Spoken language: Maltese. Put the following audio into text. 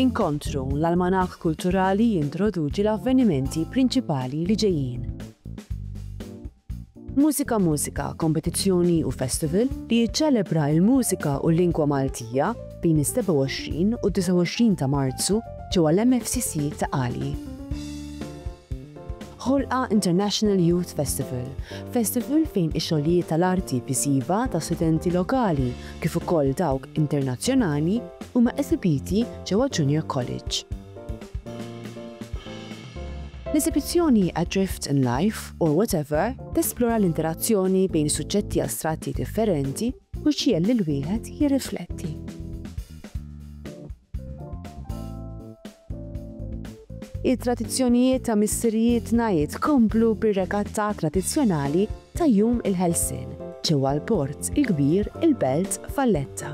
Inkontru l-almanakk kulturali jintroduċi l-avvenimenti prinċipali li ġejjin. Mużika, kompetizzjoni u festival li jiċċelebra l-mużika u l-lingwa Maltija bejn is-27 u 29 ta' Marzu ġewwa l-MFCC ta' Għali. Ħolqa International Youth Festival, festival fejn ix-xogħlijiet tal-arti visiva ta' studenti lokali kif ukoll dawk internazzjonali huma eżibiti ġewwa Junior College. L-eżibizzjoni Adrift in Life or Whatever tesplora l-interazzjoni bejn suġġetti astratti differenti u x'jell li l-wieħed jirrifletti. Il-tradizzjonijiet ta' missirijiet ngħid komplu bir-regatta tradizzjonali ta' Jum il-Ħelsien ġewwa l-Port il-Kbir il-Belt Valletta.